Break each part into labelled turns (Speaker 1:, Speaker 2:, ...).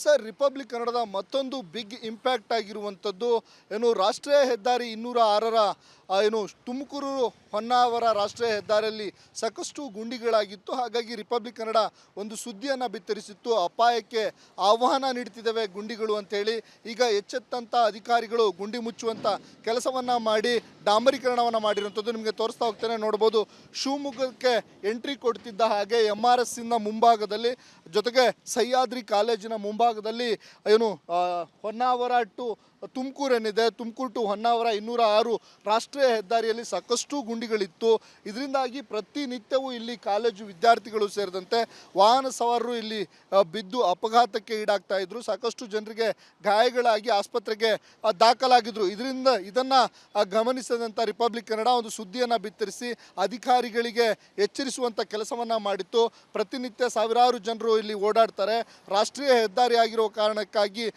Speaker 1: Sir, Republic ಕನ್ನಡದ ಮತ್ತೊಂದು big impact ಆಗಿರುವಂಥದ್ದು ಏನು ರಾಷ್ಟ್ರೀಯ ಹೆದ್ದಾರಿ 206ರ ಏನು ತುಮಕೂರು ಹೊನ್ನಾವರ ರಾಷ್ಟ್ರೀಯ ಹೆದ್ದಾರಿಯಲ್ಲಿ ಸಾಕಷ್ಟು ಗುಂಡಿಗಳಾಗಿತ್ತು. ಹಾಗಾಗಿ ರಿಪಬ್ಲಿಕ್ ಕನ್ನಡ ಒಂದು ಸುದ್ದಿಯನ್ನು ಬಿತ್ತರಿಸಿತ್ತು. ಅಪಾಯಕ್ಕೆ ಆಹ್ವಾನ ನೀಡ್ತಿದ್ದಾವೆ ಗುಂಡಿಗಳು ಅಂತೇಳಿ. ಈಗ ಎಚ್ಚೆತ್ತಂಥ ಅಧಿಕಾರಿಗಳು ಗುಂಡಿ ಮುಚ್ಚುವಂಥ ಕೆಲಸವನ್ನು ಮಾಡಿ ಡಾಂಬರೀಕರಣವನ್ನು ಮಾಡಿರುವಂಥದ್ದು ನಿಮಗೆ ತೋರಿಸ್ತಾ ಹೋಗ್ತೇನೆ. ನೋಡ್ಬೋದು, ಶಿವಮೊಗ್ಗಕ್ಕೆ ಎಂಟ್ರಿ ಕೊಡ್ತಿದ್ದ ಹಾಗೆ MRS ಇಂದ ಮುಂಭಾಗದಲ್ಲಿ, ಜೊತೆಗೆ ಸಹ್ಯಾದ್ರಿ ಕಾಲೇಜಿನ ಮುಂಭಾಗದಲ್ಲಿ ಏನು ಹೊನ್ನಾವರ ಟು ತುಮಕೂರು ಏನಿದೆ, ತುಮಕೂರು ಟು ಹೊನ್ನಾವರ 206 ರಾಷ್ಟ್ರೀಯ ಹೆದ್ದಾರಿಯಲ್ಲಿ ಸಾಕಷ್ಟು ಗುಂಡಿಗಳಿತ್ತು. ಇದರಿಂದಾಗಿ ಪ್ರತಿನಿತ್ಯವೂ ಇಲ್ಲಿ ಕಾಲೇಜು ವಿದ್ಯಾರ್ಥಿಗಳು ಸೇರಿದಂತೆ ವಾಹನ ಸವಾರರು ಇಲ್ಲಿ ಬಿದ್ದು ಅಪಘಾತಕ್ಕೆ ಈಡಾಗ್ತಾ ಇದ್ರು. ಸಾಕಷ್ಟು ಜನರಿಗೆ ಗಾಯಗಳಾಗಿ ಆಸ್ಪತ್ರೆಗೆ ದಾಖಲಾಗಿದ್ರು. ಇದನ್ನು ಗಮನಿಸಿದಂಥ ರಿಪಬ್ಲಿಕ್ ಕನ್ನಡ ಒಂದು ಸುದ್ದಿಯನ್ನು ಬಿತ್ತರಿಸಿ ಅಧಿಕಾರಿಗಳಿಗೆ ಎಚ್ಚರಿಸುವಂಥ ಕೆಲಸವನ್ನು ಮಾಡಿತ್ತು. ಪ್ರತಿನಿತ್ಯ ಸಾವಿರಾರು ಜನರು ಇಲ್ಲಿ ಓಡಾಡ್ತಾರೆ. ರಾಷ್ಟ್ರೀಯ ಹೆದ್ದಾರಿ ಆಗಿರೋ ಕಾರಣಕ್ಕಾಗಿ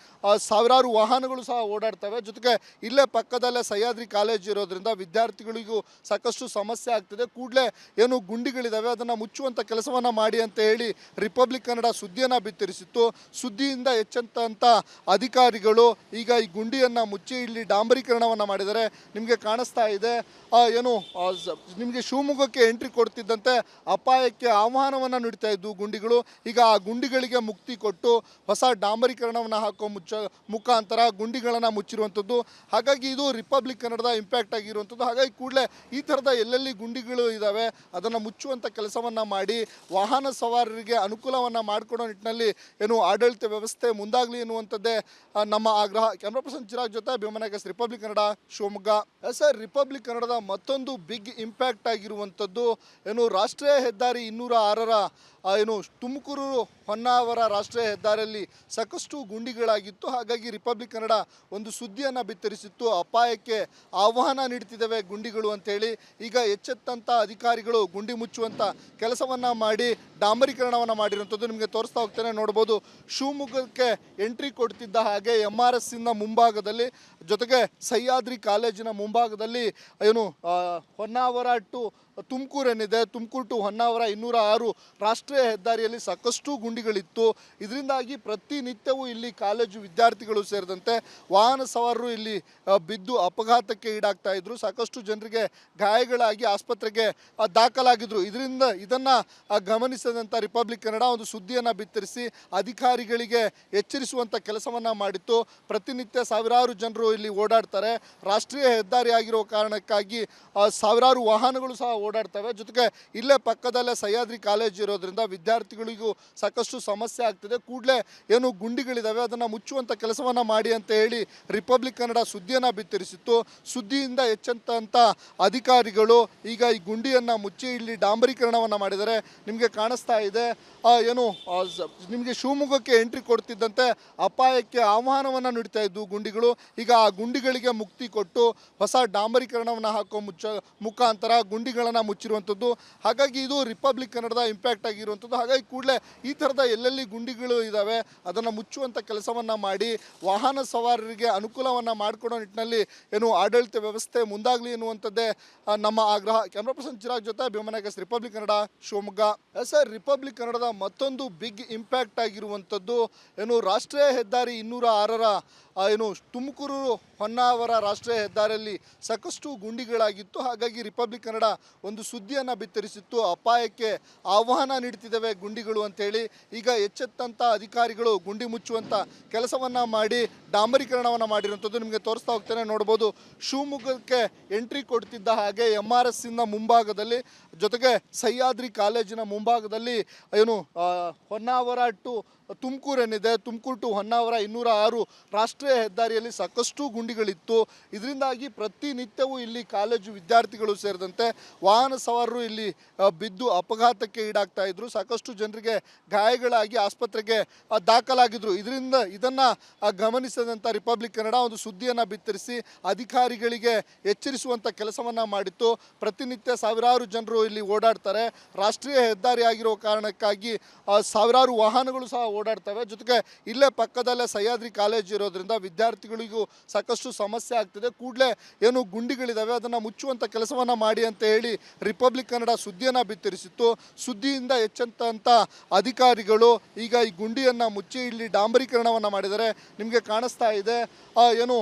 Speaker 1: ಸಾವಿರಾರು ವಾಹನಗಳು ಸಹ ಓಡಾಡ್ತವೆ. ಜೊತೆಗೆ ಇಲ್ಲೇ ಪಕ್ಕದಲ್ಲೇ ಸಹ್ಯಾದ್ರಿ ಕಾಲೇಜ್ ಇರೋದ್ರಿಂದ ವಿದ್ಯಾರ್ಥಿಗಳಿಗೂ ಸಾಕಷ್ಟು ಸಮಸ್ಯೆ ಆಗ್ತಿದೆ. ಕೂಡಲೇ ಏನು ಗುಂಡಿಗಳಿದ್ದಾವೆ ಅದನ್ನು ಮುಚ್ಚುವಂಥ ಕೆಲಸವನ್ನು ಮಾಡಿ ಅಂತ ಹೇಳಿ ರಿಪಬ್ಲಿಕ್ ಕನ್ನಡ ಸುದ್ದಿಯನ್ನು ಬಿತ್ತರಿಸಿತ್ತು. ಸುದ್ದಿಯಿಂದ ಎಚ್ಚೆತ್ತಂಥ ಅಧಿಕಾರಿಗಳು ಈಗ ಈ ಗುಂಡಿಯನ್ನು ಮುಚ್ಚಿ ಇಲ್ಲಿ ಡಾಂಬರೀಕರಣವನ್ನು ಮಾಡಿದ್ದಾರೆ. ನಿಮಗೆ ಕಾಣಿಸ್ತಾ ಇದೆ, ಏನು ನಿಮಗೆ ಶಿವಮೊಗ್ಗಕ್ಕೆ ಎಂಟ್ರಿ ಕೊಡ್ತಿದ್ದಂತೆ ಅಪಾಯಕ್ಕೆ ಆಹ್ವಾನವನ್ನು ನೀಡ್ತಾ ಇದ್ದು ಗುಂಡಿಗಳು. ಈಗ ಆ ಗುಂಡಿಗಳಿಗೆ ಮುಕ್ತಿ ಕೊಟ್ಟು ಹೊಸ ಡಾಂಬರೀಕರಣವನ್ನು ಹಾಕೋ ಮುಖಾಂತರ ಗುಂಡಿಗಳನ್ನು ಮುಚ್ಚಿರುವಂಥದ್ದು. ಹಾಗಾಗಿ ಇದು ರಿಪಬ್ಲಿಕ್ ಕನ್ನಡದ ಇಂಪ್ಯಾಕ್ಟ್ ಆಗಿರುವಂಥದ್ದು. ಹಾಗಾಗಿ ಕೂಡಲೇ ಈ ಥರದ ಎಲ್ಲೆಲ್ಲಿ ಗುಂಡಿಗಳು ಇದ್ದಾವೆ ಅದನ್ನು ಮುಚ್ಚುವಂಥ ಕೆಲಸವನ್ನು ಮಾಡಿ ವಾಹನ ಸವಾರರಿಗೆ ಅನುಕೂಲವನ್ನು ಮಾಡಿಕೊಡೋ ನಿಟ್ಟಿನಲ್ಲಿ ಏನು ಆಡಳಿತ ವ್ಯವಸ್ಥೆ ಮುಂದಾಗಲಿ ಎನ್ನುವಂಥದ್ದೇ ನಮ್ಮ ಆಗ್ರಹ. ಕ್ಯಾಮ್ರಾ ಪರ್ಸನ್ ಚಿರಾಗ್ ಜೊತೆ Bhimanayak, Republic Kannada, Shivamogga. Sir, Republic ಕನ್ನಡದ ಮತ್ತೊಂದು ಬಿಗ್ ಇಂಪ್ಯಾಕ್ಟ್ ಆಗಿರುವಂಥದ್ದು ಏನು ರಾಷ್ಟ್ರೀಯ ಹೆದ್ದಾರಿ 206ರ ಏನು ತುಮಕೂರು ಹೊನ್ನಾವರ ರಾಷ್ಟ್ರೀಯ ಹೆದ್ದಾರಿಯಲ್ಲಿ ಸಾಕಷ್ಟು ಗುಂಡಿಗಳಾಗಿತ್ತು. ಹಾಗಾಗಿ ರಿಪಬ್ಲಿಕ್ ಕನ್ನಡ ಒಂದು ಸುದ್ದಿಯನ್ನು ಬಿತ್ತರಿಸಿತ್ತು. ಅಪಾಯಕ್ಕೆ ಆಹ್ವಾನ ನೀಡ್ತಿದ್ದಾವೆ ಗುಂಡಿಗಳು ಅಂತೇಳಿ. ಈಗ ಎಚ್ಚೆತ್ತಂಥ ಅಧಿಕಾರಿಗಳು ಗುಂಡಿ ಮುಚ್ಚುವಂಥ ಕೆಲಸವನ್ನು ಮಾಡಿ ಡಾಂಬರೀಕರಣವನ್ನು ಮಾಡಿರುವಂಥದ್ದು ನಿಮಗೆ ತೋರಿಸ್ತಾ ಹೋಗ್ತೇನೆ. ನೋಡ್ಬೋದು, ಶಿವಮೊಗ್ಗಕ್ಕೆ ಎಂಟ್ರಿ ಕೊಡ್ತಿದ್ದ ಹಾಗೆ MRS ಇಂದ ಮುಂಭಾಗದಲ್ಲಿ, ಜೊತೆಗೆ ಸಹ್ಯಾದ್ರಿ ಕಾಲೇಜಿನ ಮುಂಭಾಗದಲ್ಲಿ ಏನು ಹೊನ್ನಾವರ ಟು ತುಮಕೂರು ಏನಿದೆ, ತುಮಕೂರು ಟು ಹೊನ್ನಾವರ 206 ರಾಷ್ಟ್ರೀಯ ಹೆದ್ದಾರಿಯಲ್ಲಿ ಸಾಕಷ್ಟು ಗುಂಡಿಗಳಿತ್ತು. ಇದರಿಂದಾಗಿ ಪ್ರತಿನಿತ್ಯವೂ ಇಲ್ಲಿ ಕಾಲೇಜು ವಿದ್ಯಾರ್ಥಿಗಳು ಸೇರಿದಂತೆ ವಾಹನ ಸವಾರರು ಇಲ್ಲಿ ಬಿದ್ದು ಅಪಘಾತಕ್ಕೆ ಈಡಾಗ್ತಾ ಇದ್ರು. ಸಾಕಷ್ಟು ಜನರಿಗೆ ಗಾಯಗಳಾಗಿ ಆಸ್ಪತ್ರೆಗೆ ದಾಖಲಾಗಿದ್ರು. ಇದನ್ನು ಗಮನಿಸಿದಂಥ ರಿಪಬ್ಲಿಕ್ ಕನ್ನಡ ಒಂದು ಸುದ್ದಿಯನ್ನು ಬಿತ್ತರಿಸಿ ಅಧಿಕಾರಿಗಳಿಗೆ ಎಚ್ಚರಿಸುವಂಥ ಕೆಲಸವನ್ನು ಮಾಡಿತ್ತು. ಪ್ರತಿನಿತ್ಯ ಸಾವಿರಾರು ಜನರು ಇಲ್ಲಿ ಓಡಾಡ್ತಾರೆ. ರಾಷ್ಟ್ರೀಯ ಹೆದ್ದಾರಿ ಆಗಿರೋ ಕಾರಣಕ್ಕಾಗಿ ಸಾವಿರಾರು ವಾಹನಗಳು ಸಹ ಓಡಾಡ್ತವೆ. ಜೊತೆಗೆ ಇಲ್ಲೇ ಪಕ್ಕದಲ್ಲೇ ಸಹ್ಯಾದ್ರಿ ಕಾಲೇಜ್ ಇರೋದ್ರಿಂದ ವಿದ್ಯಾರ್ಥಿಗಳಿಗೂ ಸಾಕಷ್ಟು ಸಮಸ್ಯೆ ಆಗ್ತಿದೆ. ಕೂಡಲೇ ಏನು ಗುಂಡಿಗಳಿದ್ದಾವೆ ಅದನ್ನು ಮುಚ್ಚುವಂಥ ಕೆಲಸವನ್ನು ಮಾಡಿ ಅಂತ ಹೇಳಿ ರಿಪಬ್ಲಿಕ್ ಕನ್ನಡ ಸುದ್ದಿಯನ್ನು ಬಿತ್ತರಿಸಿತ್ತು. ಸುದ್ದಿಯಿಂದ ಎಚ್ಚೆತ್ತಂಥ ಅಧಿಕಾರಿಗಳು ಈಗ ಈ ಗುಂಡಿಯನ್ನು ಮುಚ್ಚಿ ಇಲ್ಲಿ ಡಾಂಬರೀಕರಣವನ್ನು ಮಾಡಿದ್ದಾರೆ. ನಿಮಗೆ ಕಾಣಿಸ್ತಾ ಇದೆ, ಏನು ನಿಮಗೆ ಶಿವಮೊಗ್ಗಕ್ಕೆ ಎಂಟ್ರಿ ಕೊಡ್ತಿದ್ದಂತೆ ಅಪಾಯಕ್ಕೆ ಆಹ್ವಾನವನ್ನು ನೀಡ್ತಾ ಇದ್ದು ಗುಂಡಿಗಳು. ಈಗ ಆ ಗುಂಡಿಗಳಿಗೆ ಮುಕ್ತಿ ಕೊಟ್ಟು ಹೊಸ ಡಾಂಬರೀಕರಣವನ್ನು ಹಾಕೋ ಮುಖಾಂತರ ಗುಂಡಿಗಳನ್ನು ಮುಚ್ಚಿರುವಂಥದ್ದು. ಹಾಗಾಗಿ ಇದು ರಿಪಬ್ಲಿಕ್ ಕನ್ನಡದ ಇಂಪ್ಯಾಕ್ಟ್ ಆಗಿರುವಂಥದ್ದು. ಹಾಗಾಗಿ ಕೂಡಲೇ ಈ ಥರದ ಎಲ್ಲೆಲ್ಲಿ ಗುಂಡಿಗಳು ಇದ್ದಾವೆ ಅದನ್ನು ಮುಚ್ಚುವಂಥ ಕೆಲಸವನ್ನು ಮಾಡಿ ವಾಹನ ಸವಾರರಿಗೆ ಅನುಕೂಲವನ್ನು ಮಾಡಿಕೊಡೋ ನಿಟ್ಟಿನಲ್ಲಿ ಏನು ಆಡಳಿತ ವ್ಯವಸ್ಥೆ ಮುಂದಾಗಲಿ ಎನ್ನುವಂಥದ್ದೇ ನಮ್ಮ ಆಗ್ರಹ. ಕ್ಯಾಮ್ರಾ ಪರ್ಸನ್ ಚಿರಾಗ್ ಜೊತೆ Bhimanayak, Republic Kannada, Shivamogga. Sir, Republic ಕನ್ನಡದ ಮತ್ತೊಂದು ಬಿಗ್ ಇಂಪ್ಯಾಕ್ಟ್ ಆಗಿರುವಂಥದ್ದು ಏನು ರಾಷ್ಟ್ರೀಯ ಹೆದ್ದಾರಿ 206ರ ಏನು ತುಮಕೂರು ಹೊನ್ನಾವರ ರಾಷ್ಟ್ರೀಯ ಹೆದ್ದಾರಿಯಲ್ಲಿ ಸಾಕಷ್ಟು ಗುಂಡಿಗಳಾಗಿತ್ತು. ಹಾಗಾಗಿ ರಿಪಬ್ಲಿಕ್ ಕನ್ನಡ ಒಂದು ಸುದ್ದಿಯನ್ನು ಬಿತ್ತರಿಸಿತ್ತು. ಅಪಾಯಕ್ಕೆ ಆಹ್ವಾನ ನೀಡ್ತಿದ್ದಾವೆ ಗುಂಡಿಗಳು ಅಂತೇಳಿ. ಈಗ ಎಚ್ಚೆತ್ತಂಥ ಅಧಿಕಾರಿಗಳು ಗುಂಡಿ ಮುಚ್ಚುವಂಥ ಕೆಲಸವನ್ನು ಮಾಡಿ ಡಾಂಬರೀಕರಣವನ್ನು ಮಾಡಿರುವಂಥದ್ದು ನಿಮಗೆ ತೋರಿಸ್ತಾ ಹೋಗ್ತೇನೆ. ನೋಡ್ಬೋದು, ಶಿವಮೊಗ್ಗಕ್ಕೆ ಎಂಟ್ರಿ ಕೊಡ್ತಿದ್ದ ಹಾಗೆ MRS ಇಂದ ಮುಂಭಾಗದಲ್ಲಿ, ಜೊತೆಗೆ ಸಹ್ಯಾದ್ರಿ ಕಾಲೇಜಿನ ಮುಂಭಾಗದಲ್ಲಿ ಏನು ಹೊನ್ನಾವರ ಟು ತುಮಕೂರು ಏನಿದೆ, ತುಮಕೂರು ಟು ಹೊನ್ನಾವರ 206 ರಾಷ್ಟ್ರೀಯ ಹೆದ್ದಾರಿಯಲ್ಲಿ ಸಾಕಷ್ಟು ಗುಂಡಿಗಳಿತ್ತು. ಇದರಿಂದಾಗಿ ಪ್ರತಿನಿತ್ಯವೂ ಇಲ್ಲಿ ಕಾಲೇಜು ವಿದ್ಯಾರ್ಥಿಗಳು ಸೇರಿದಂತೆ ವಾಹನ ಸವಾರರು ಇಲ್ಲಿ ಬಿದ್ದು ಅಪಘಾತಕ್ಕೆ ಈಡಾಗ್ತಾ ಇದ್ರು. ಸಾಕಷ್ಟು ಜನರಿಗೆ ಗಾಯಗಳಾಗಿ ಆಸ್ಪತ್ರೆಗೆ ದಾಖಲಾಗಿದ್ರು. ಇದನ್ನು ಗಮನಿಸಿದಂಥ ರಿಪಬ್ಲಿಕ್ ಕನ್ನಡ ಒಂದು ಸುದ್ದಿಯನ್ನು ಬಿತ್ತರಿಸಿ ಅಧಿಕಾರಿಗಳಿಗೆ ಎಚ್ಚರಿಸುವಂಥ ಕೆಲಸವನ್ನು ಮಾಡಿತ್ತು. ಪ್ರತಿನಿತ್ಯ ಸಾವಿರಾರು ಜನರು ಇಲ್ಲಿ ಓಡಾಡ್ತಾರೆ. ರಾಷ್ಟ್ರೀಯ ಹೆದ್ದಾರಿ ಆಗಿರೋ ಕಾರಣಕ್ಕಾಗಿ ಸಾವಿರಾರು ವಾಹನಗಳು ಸಹ ಓಡಾಡ್ತವೆ. ಜೊತೆಗೆ ಇಲ್ಲೇ ಪಕ್ಕದಲ್ಲೇ ಸಹ್ಯಾದ್ರಿ ಕಾಲೇಜ್ ಇರೋದ್ರಿಂದ ವಿದ್ಯಾರ್ಥಿಗಳಿಗೂ ಸಾಕಷ್ಟು ಸಮಸ್ಯೆ ಆಗ್ತಿದೆ. ಕೂಡಲೇ ಏನು ಗುಂಡಿಗಳಿದ್ದಾವೆ ಅದನ್ನು ಮುಚ್ಚುವಂಥ ಕೆಲಸವನ್ನು ಮಾಡಿ ಅಂತ ಹೇಳಿ ರಿಪಬ್ಲಿಕ್ ಕನ್ನಡ ಸುದ್ದಿಯನ್ನು ಬಿತ್ತರಿಸಿತ್ತು. ಸುದ್ದಿಯಿಂದ ಎಚ್ಚೆತ್ತಂಥ ಅಧಿಕಾರಿಗಳು ಈಗ ಈ ಗುಂಡಿಯನ್ನು ಮುಚ್ಚಿ ಇಲ್ಲಿ ಡಾಂಬರೀಕರಣವನ್ನು ಮಾಡಿದ್ದಾರೆ. ನಿಮಗೆ ಕಾಣಿಸ್ತಾ ಇದೆ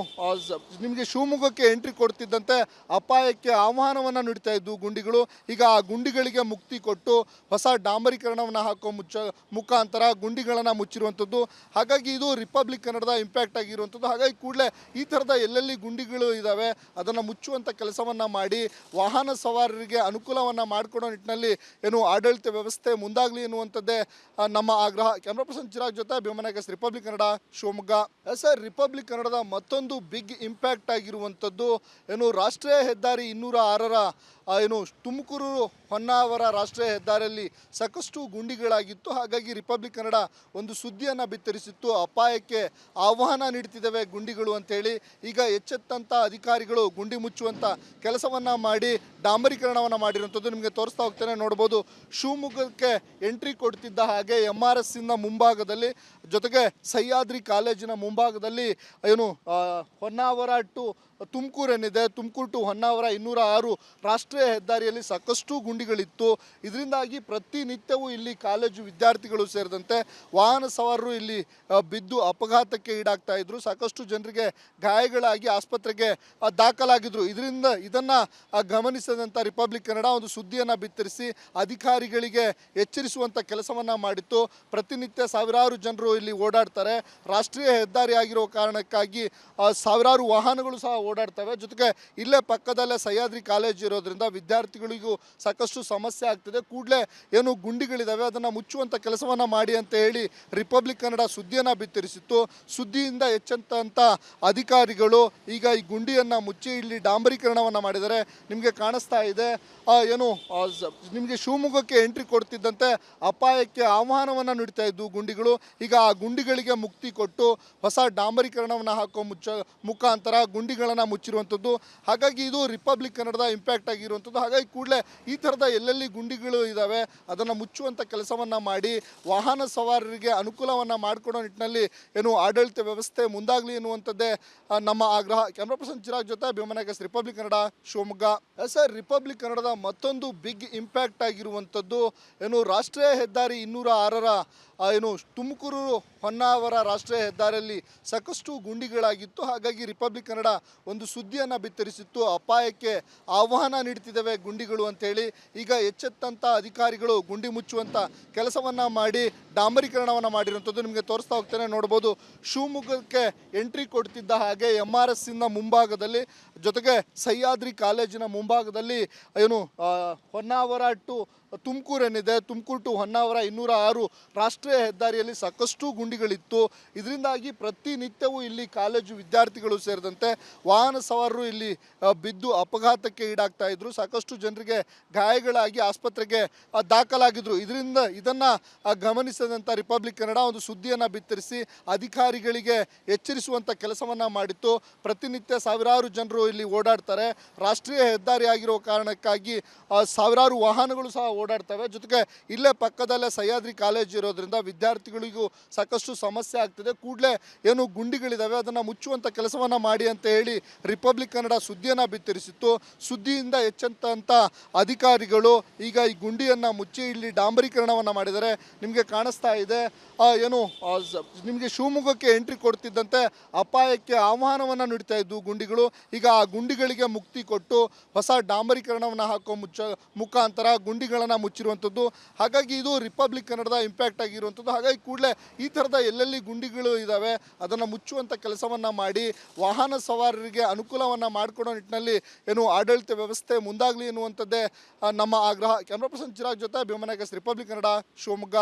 Speaker 1: ನಿಮಗೆ ಶಿವಮೊಗ್ಗಕ್ಕೆ ಎಂಟ್ರಿ ಕೊಡ್ತಿದ್ದಂತೆ ಅಪಾಯಕ್ಕೆ ಆಹ್ವಾನವನ್ನು ನೀಡ್ತಾ ಇದ್ದು ಗುಂಡಿಗಳು. ಈಗ ಆ ಗುಂಡಿಗಳಿಗೆ ಮುಕ್ತಿ ಕೊಟ್ಟು ಹೊಸ ಡಾಂಬರೀಕರಣವನ್ನು ಹಾಕೋ ಮುಖಾಂತರ ಗುಂಡಿಗಳನ್ನು ಮುಚ್ಚಿರುವಂಥದ್ದು. ಹಾಗಾಗಿ ಇದು ರಿಪಬ್ಲಿಕ್ ಕನ್ನಡದ ಇಂಪ್ಯಾಕ್ಟ್ ಆಗಿರುವಂಥದ್ದು. ಹಾಗಾಗಿ ಕೂಡಲೇ ಈ ಥರದ ಎಲ್ಲೆಲ್ಲಿ ಗುಂಡಿಗಳು ಇದ್ದಾವೆ ಅದನ್ನು ಮುಚ್ಚುವಂಥ ಕೆಲಸವನ್ನು ಮಾಡಿ ವಾಹನ ಸವಾರರಿಗೆ ಅನುಕೂಲವನ್ನು ಮಾಡಿಕೊಡೋ ನಿಟ್ಟಿನಲ್ಲಿ ಆಡಳಿತ ವ್ಯವಸ್ಥೆ ಮುಂದಾಗಲಿ ಎನ್ನುವಂಥದ್ದೇ ನಮ್ಮ ಆಗ್ರಹ. ಕ್ಯಾಮ್ರಾ ಪರ್ಸನ್ ಚಿರಾಗ್ ಜೊತೆ ಭೀಮನಾಗಸ್, Republic Kannada, Shivamogga. Sir, Republic ಕನ್ನಡದ ಮತ್ತೊಂದು ಬಿಗ್ ಇಂಪ್ಯಾಕ್ಟ್ ಆಗಿರುವಂಥದ್ದು ರಾಷ್ಟ್ರೀಯ ಹೆದ್ದಾರಿ 206ರ ತುಮಕೂರು ಹೊನ್ನಾವರ ರಾಷ್ಟ್ರೀಯ ಹೆದ್ದಾರಿಯಲ್ಲಿ ಸಾಕಷ್ಟು ಗುಂಡಿಗಳಾಗಿತ್ತು. ಹಾಗಾಗಿ ರಿಪಬ್ಲಿಕ್ ಕನ್ನಡ ಒಂದು ಸುದ್ದಿಯನ್ನು ಬಿತ್ತರಿಸಿತ್ತು. ಅಪಾಯಕ್ಕೆ ಆಹ್ವಾನ ನೀಡ್ತಿದ್ದಾವೆ ಗುಂಡಿಗಳು ಅಂತೇಳಿ. ಈಗ ಎಚ್ಚೆತ್ತಂಥ ಅಧಿಕಾರಿಗಳು ಗುಂಡಿ ಮುಚ್ಚುವಂಥ ಕೆಲಸವನ್ನು ಮಾಡಿ ಡಾಂಬರೀಕರಣವನ್ನು ಮಾಡಿರುವಂಥದ್ದು ನಿಮಗೆ ತೋರಿಸ್ತಾ ಹೋಗ್ತೇನೆ. ನೋಡ್ಬೋದು, ಶಿವಮೊಗ್ಗಕ್ಕೆ ಎಂಟ್ರಿ ಕೊಡ್ತಿದ್ದ ಹಾಗೆ MRS ಇಂದ ಮುಂಭಾಗದಲ್ಲಿ, ಜೊತೆಗೆ ಸಹ್ಯಾದ್ರಿ ಕಾಲೇಜಿನ ಮುಂಭಾಗದಲ್ಲಿ ಹೊನ್ನಾವರ ಟು ತುಮಕೂರು ಏನಿದೆ, ತುಮಕೂರು ಟು ಹೊನ್ನಾವರ 206 ರಾಷ್ಟ್ರೀಯ ಹೆದ್ದಾರಿಯಲ್ಲಿ ಸಾಕಷ್ಟು ಗುಂಡಿಗಳಿತ್ತು. ಇದರಿಂದಾಗಿ ಪ್ರತಿನಿತ್ಯವೂ ಇಲ್ಲಿ ಕಾಲೇಜು ವಿದ್ಯಾರ್ಥಿಗಳು ಸೇರಿದಂತೆ ವಾಹನ ಸವಾರರು ಇಲ್ಲಿ ಬಿದ್ದು ಅಪಘಾತಕ್ಕೆ ಈಡಾಗ್ತಾ ಇದ್ರು. ಸಾಕಷ್ಟು ಜನರಿಗೆ ಗಾಯಗಳಾಗಿ ಆಸ್ಪತ್ರೆಗೆ ದಾಖಲಾಗಿದ್ರು. ಇದನ್ನು ಗಮನಿಸಿದಂಥ ರಿಪಬ್ಲಿಕ್ ಕನ್ನಡ ಒಂದು ಸುದ್ದಿಯನ್ನು ಬಿತ್ತರಿಸಿ ಅಧಿಕಾರಿಗಳಿಗೆ ಎಚ್ಚರಿಸುವಂಥ ಕೆಲಸವನ್ನು ಮಾಡಿತ್ತು. ಪ್ರತಿನಿತ್ಯ ಸಾವಿರಾರು ಜನರು ಇಲ್ಲಿ ಓಡಾಡ್ತಾರೆ. ರಾಷ್ಟ್ರೀಯ ಹೆದ್ದಾರಿ ಆಗಿರೋ ಕಾರಣಕ್ಕಾಗಿ ಸಾವಿರಾರು ವಾಹನಗಳು ಸಹ ಓಡಾಡ್ತವೆ. ಜೊತೆಗೆ ಇಲ್ಲೇ ಪಕ್ಕದಲ್ಲೇ ಸಹ್ಯಾದ್ರಿ ಕಾಲೇಜ್ ಇರೋದ್ರಿಂದ ವಿದ್ಯಾರ್ಥಿಗಳಿಗೂ ಸಾಕಷ್ಟು ಸಮಸ್ಯೆ ಆಗ್ತಿದೆ. ಕೂಡಲೇ ಗುಂಡಿಗಳಿದ್ದಾವೆ ಅದನ್ನು ಮುಚ್ಚುವಂಥ ಕೆಲಸವನ್ನು ಮಾಡಿ ಅಂತ ಹೇಳಿ ರಿಪಬ್ಲಿಕ್ ಕನ್ನಡ ಸುದ್ದಿಯನ್ನು ಬಿತ್ತರಿಸಿತ್ತು. ಸುದ್ದಿಯಿಂದ ಎಚ್ಚೆತ್ತಂಥ ಅಧಿಕಾರಿಗಳು ಈಗ ಈ ಗುಂಡಿಯನ್ನು ಮುಚ್ಚಿ ಇಲ್ಲಿ ಡಾಂಬರೀಕರಣವನ್ನು ಮಾಡಿದ್ದಾರೆ. ನಿಮಗೆ ಕಾಣಿಸ್ತಾ ಇದೆ ನಿಮಗೆ ಶಿವಮೊಗ್ಗಕ್ಕೆ ಎಂಟ್ರಿ ಕೊಡ್ತಿದ್ದಂತೆ ಅಪಾಯಕ್ಕೆ ಆಹ್ವಾನವನ್ನು ನೀಡ್ತಾ ಇದ್ದು ಗುಂಡಿಗಳು. ಈಗ ಆ ಗುಂಡಿಗಳಿಗೆ ಮುಕ್ತಿ ಕೊಟ್ಟು ಹೊಸ ಡಾಂಬರೀಕರಣವನ್ನು ಹಾಕೋ ಮುಖಾಂತರ ಗುಂಡಿಗಳನ್ನು ಮುಚ್ಚಿರುವಂಥದ್ದು. ಹಾಗಾಗಿ ಇದು ರಿಪಬ್ಲಿಕ್ ಕನ್ನಡದ ಇಂಪ್ಯಾಕ್ಟ್ ಆಗಿರುವಂಥದ್ದು. ಹಾಗಾಗಿ ಕೂಡಲೇ ಈ ಥರದ ಎಲ್ಲೆಲ್ಲಿ ಗುಂಡಿಗಳು ಇದ್ದಾವೆ ಅದನ್ನು ಮುಚ್ಚುವಂಥ ಕೆಲಸವನ್ನು ಮಾಡಿ ವಾಹನ ಸವಾರರಿಗೆ ಅನುಕೂಲವನ್ನು ಮಾಡಿಕೊಡೋ ನಿಟ್ಟಿನಲ್ಲಿ ಆಡಳಿತ ವ್ಯವಸ್ಥೆ ಮುಂದಾಗಲಿ ಎನ್ನುವಂಥದ್ದೇ ನಮ್ಮ ಆಗ್ರಹ. ಕ್ಯಾಮ್ರಾ ಪರ್ಸನ್ ಚಿರಾಗ್ ಜೊತೆ ಭೀಮನಾಗಸ್, Republic Kannada, Shivamogga. Sir, Republic ಕನ್ನಡದ ಮತ್ತೊಂದು ಬಿಗ್ ಇಂಪ್ಯಾಕ್ಟ್ ಆಗಿರುವಂಥದ್ದು ರಾಷ್ಟ್ರೀಯ ಹೆದ್ದಾರಿ 206ರ ತುಮಕೂರು ಹೊನ್ನಾವರ ರಾಷ್ಟ್ರೀಯ ಹೆದ್ದಾರಿಯಲ್ಲಿ ಸಾಕಷ್ಟು ಗುಂಡಿಗಳಾಗಿತ್ತು. ಹಾಗಾಗಿ ರಿಪಬ್ಲಿಕ್ ಕನ್ನಡ ಒಂದು ಸುದ್ದಿಯನ್ನು ಬಿತ್ತರಿಸಿತ್ತು. ಅಪಾಯಕ್ಕೆ ಆಹ್ವಾನ ನೀಡ್ತಿದ್ದಾವೆ ಗುಂಡಿಗಳು ಅಂತೇಳಿ. ಈಗ ಎಚ್ಚೆತ್ತಂಥ ಅಧಿಕಾರಿಗಳು ಗುಂಡಿ ಮುಚ್ಚುವಂಥ ಕೆಲಸವನ್ನು ಮಾಡಿ ಡಾಂಬರೀಕರಣವನ್ನು ಮಾಡಿರುವಂಥದ್ದು ನಿಮಗೆ ತೋರಿಸ್ತಾ ಹೋಗ್ತೇನೆ. ನೋಡ್ಬೋದು, ಶಿವಮೊಗ್ಗಕ್ಕೆ ಎಂಟ್ರಿ ಕೊಡ್ತಿದ್ದ ಹಾಗೆ MRS ಇಂದ ಮುಂಭಾಗದಲ್ಲಿ, ಜೊತೆಗೆ ಸಹ್ಯಾದ್ರಿ ಕಾಲೇಜಿನ ಮುಂಭಾಗದಲ್ಲಿ ಹೊನ್ನಾವರ ಟು ತುಮಕೂರು ಏನಿದೆ, ತುಮಕೂರು ಟು ಹೊನ್ನಾವರ 206 ರಾಷ್ಟ್ರೀಯ ಹೆದ್ದಾರಿಯಲ್ಲಿ ಸಾಕಷ್ಟು ಗುಂಡಿಗಳಿತ್ತು. ಇದರಿಂದಾಗಿ ಪ್ರತಿನಿತ್ಯವೂ ಇಲ್ಲಿ ಕಾಲೇಜು ವಿದ್ಯಾರ್ಥಿಗಳು ಸೇರಿದಂತೆ ವಾಹನ ಸವಾರರು ಇಲ್ಲಿ ಬಿದ್ದು ಅಪಘಾತಕ್ಕೆ ಈಡಾಗ್ತಾ ಇದ್ರು. ಸಾಕಷ್ಟು ಜನರಿಗೆ ಗಾಯಗಳಾಗಿ ಆಸ್ಪತ್ರೆಗೆ ದಾಖಲಾಗಿದ್ರು. ಇದನ್ನು ಗಮನಿಸಿದಂಥ ರಿಪಬ್ಲಿಕ್ ಕನ್ನಡ ಒಂದು ಸುದ್ದಿಯನ್ನು ಬಿತ್ತರಿಸಿ ಅಧಿಕಾರಿಗಳಿಗೆ ಎಚ್ಚರಿಸುವಂಥ ಕೆಲಸವನ್ನು ಮಾಡಿತ್ತು. ಪ್ರತಿನಿತ್ಯ ಸಾವಿರಾರು ಜನರು ಇಲ್ಲಿ ಓಡಾಡ್ತಾರೆ. ರಾಷ್ಟ್ರೀಯ ಹೆದ್ದಾರಿ ಆಗಿರೋ ಕಾರಣಕ್ಕಾಗಿ ಸಾವಿರಾರು ವಾಹನಗಳು ಸಹ ಓಡಾಡ್ತವೆ. ಜೊತೆಗೆ ಇಲ್ಲೇ ಪಕ್ಕದಲ್ಲೇ ಸಹ್ಯಾದ್ರಿ ಕಾಲೇಜ್ ಇರೋದ್ರಿಂದ ವಿದ್ಯಾರ್ಥಿಗಳಿಗೂ ಸಾಕಷ್ಟು ಸಮಸ್ಯೆ ಆಗ್ತಿದೆ. ಕೂಡಲೇ ಗುಂಡಿಗಳಿದ್ದಾವೆ ಅದನ್ನು ಮುಚ್ಚುವಂಥ ಕೆಲಸವನ್ನು ಮಾಡಿ ಅಂತ ಹೇಳಿ ರಿಪಬ್ಲಿಕ್ ಕನ್ನಡ ಸುದ್ದಿಯನ್ನು ಬಿತ್ತರಿಸಿತ್ತು. ಸುದ್ದಿಯಿಂದ ಎಚ್ಚೆತ್ತಂಥ ಅಧಿಕಾರಿಗಳು ಈಗ ಈ ಗುಂಡಿಯನ್ನು ಮುಚ್ಚಿ ಇಲ್ಲಿ ಡಾಂಬರೀಕರಣವನ್ನು ಮಾಡಿದ್ದಾರೆ. ನಿಮಗೆ ಕಾಣಿಸ್ತಾ ಇದೆ ನಿಮಗೆ ಶಿವಮೊಗ್ಗಕ್ಕೆ ಎಂಟ್ರಿ ಕೊಡ್ತಿದ್ದಂತೆ ಅಪಾಯಕ್ಕೆ ಆಹ್ವಾನವನ್ನು ನೀಡ್ತಾ ಇದ್ದು ಗುಂಡಿಗಳು. ಈಗ ಆ ಗುಂಡಿಗಳಿಗೆ ಮುಕ್ತಿ ಕೊಟ್ಟು ಹೊಸ ಡಾಂಬರೀಕರಣವನ್ನು ಹಾಕೋ ಮುಖಾಂತರ ಗುಂಡಿಗಳನ್ನು ಮುಚ್ಚಿರುವಂಥದ್ದು. ಹಾಗಾಗಿ ಇದು ರಿಪಬ್ಲಿಕ್ ಕನ್ನಡದ ಇಂಪ್ಯಾಕ್ಟ್ ಆಗಿರುವಂಥದ್ದು. ಹಾಗಾಗಿ ಕೂಡಲೇ ಈ ಥರದ ಎಲ್ಲೆಲ್ಲಿ ಗುಂಡಿಗಳು ಇದ್ದಾವೆ ಅದನ್ನು ಮುಚ್ಚುವಂಥ ಕೆಲಸವನ್ನು ಮಾಡಿ ವಾಹನ ಸವಾರರಿಗೆ ಅನುಕೂಲವನ್ನು ಮಾಡಿಕೊಡೋ ನಿಟ್ಟಿನಲ್ಲಿ ಆಡಳಿತ ವ್ಯವಸ್ಥೆ ಮುಂದಾಗಲಿ ಎನ್ನುವಂಥದ್ದೇ ನಮ್ಮ ಆಗ್ರಹ. ಕ್ಯಾಮ್ರಾ ಪರ್ಸನ್ ಚಿರಾಗ್ ಜೊತೆ ಭೀಮನಾಗಸ್, ರಿಪಬ್ಲಿಕ್ ಕನ್ನಡ, ಶಿವಮೊಗ್ಗ.